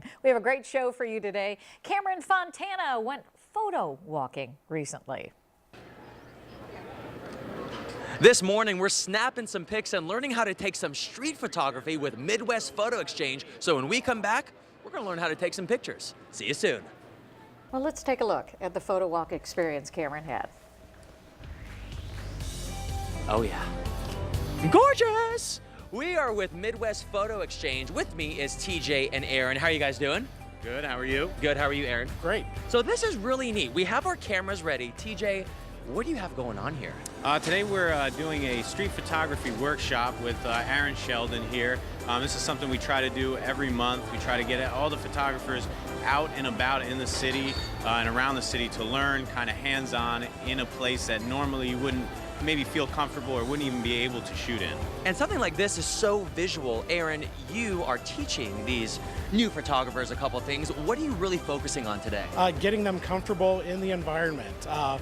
We have a great show for you today. Cameron Fontana went photo walking recently. This morning, we're snapping some pics and learning how to take some street photography with Midwest Photo Exchange. So when we come back, we're going to learn how to take some pictures. See you soon. Well, let's take a look at the photo walk experience Cameron had. Oh yeah. Gorgeous! We are with Midwest Photo Exchange. With me is TJ and Aaron. How are you guys doing? Good, how are you? Good, how are you, Aaron? Great. So this is really neat. We have our cameras ready. TJ, what do you have going on here? Today we're doing a street photography workshop with Aaron Sheldon here. This is something we try to do every month. We try to get all the photographers out and about in the city and around the city to learn kind of hands-on in a place that normally you wouldn't maybe feel comfortable or wouldn't even be able to shoot in. And something like this is so visual. Aaron, you are teaching these new photographers a couple things. What are you really focusing on today? Getting them comfortable in the environment. A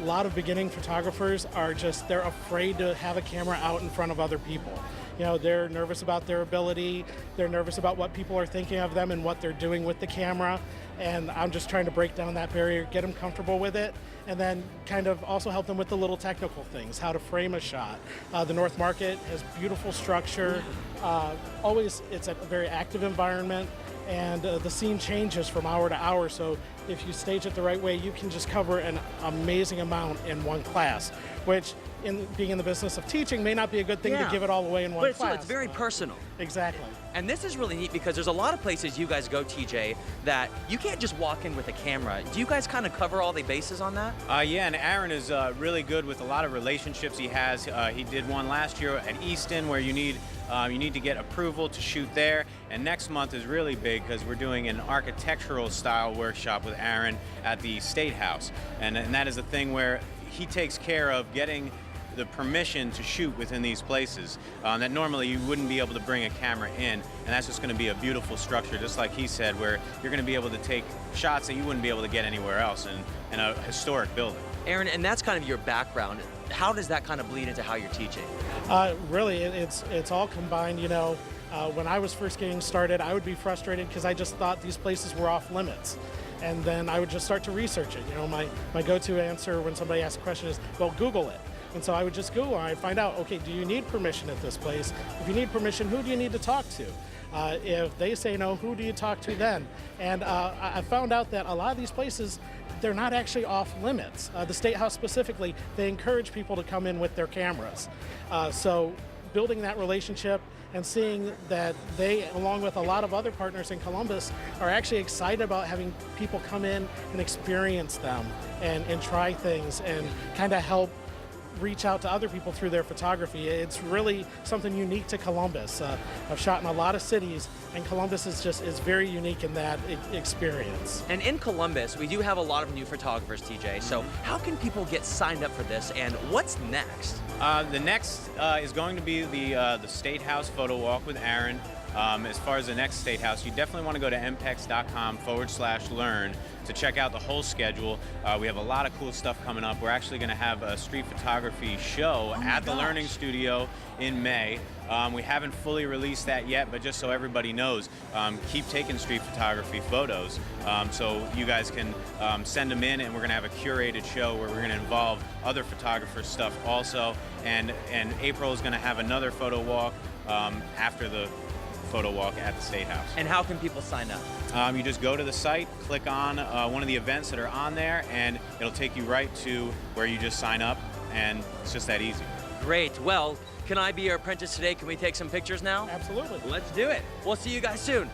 lot of beginning photographers are they're afraid to have a camera out in front of other people. You know, they're nervous about their ability, they're nervous about what people are thinking of them and what they're doing with the camera. And I'm just trying to break down that barrier, get them comfortable with it, and then kind of also help them with the little technical things, how to frame a shot. The North Market has beautiful structure. It's a very active environment, and the scene changes from hour to hour. So if you stage it the right way, you can just cover an amazing amount in one class, which being in the business of teaching may not be a good thing to give it all away in one class. But it's very personal. Exactly. And this is really neat because there's a lot of places you guys go, TJ, that you can't just walk in with a camera. Do you guys kind of cover all the bases on that? Yeah, and Aaron is really good with a lot of relationships he has. He did one last year at Easton where you need to get approval to shoot there. And next month is really big because we're doing an architectural style workshop with Aaron at the State House. And that is a thing where he takes care of getting the permission to shoot within these places that normally you wouldn't be able to bring a camera in, and that's just going to be a beautiful structure, just like he said, where you're going to be able to take shots that you wouldn't be able to get anywhere else in a historic building. Aaron, and that's kind of your background. How does that kind of bleed into how you're teaching? Really, it's all combined. You know, when I was first getting started, I would be frustrated because I just thought these places were off limits. And then I would just start to research it. You know, my go-to answer when somebody asks a question is, well, Google it. And so I would just Google and I'd find out, okay, do you need permission at this place? If you need permission, who do you need to talk to? If they say no, who do you talk to then? And I found out that a lot of these places, they're not actually off limits. The State House specifically, they encourage people to come in with their cameras. So building that relationship and seeing that they, along with a lot of other partners in Columbus, are actually excited about having people come in and experience them and try things and kind of help reach out to other people through their photography. It's really something unique to Columbus. I've shot in a lot of cities, and Columbus is very unique in that experience. And in Columbus, we do have a lot of new photographers, TJ. So how can people get signed up for this, and what's next? The next is going to be the State House Photo Walk with Aaron. As far as the next State House, you definitely want to go to mpex.com/learn to check out the whole schedule. We have a lot of cool stuff coming up. We're actually going to have a street photography show at the Learning Studio in May. We haven't fully released that yet, but just so everybody knows, keep taking street photography photos so you guys can send them in, and we're going to have a curated show where we're going to involve other photographers' stuff also. And April is going to have another photo walk after the photo walk at the State House. And how can people sign up? You just go to the site, click on one of the events that are on there, and it'll take you right to where you just sign up, and it's just that easy. Great. Well, can I be your apprentice today? Can we take some pictures now? Absolutely. Let's do it. We'll see you guys soon.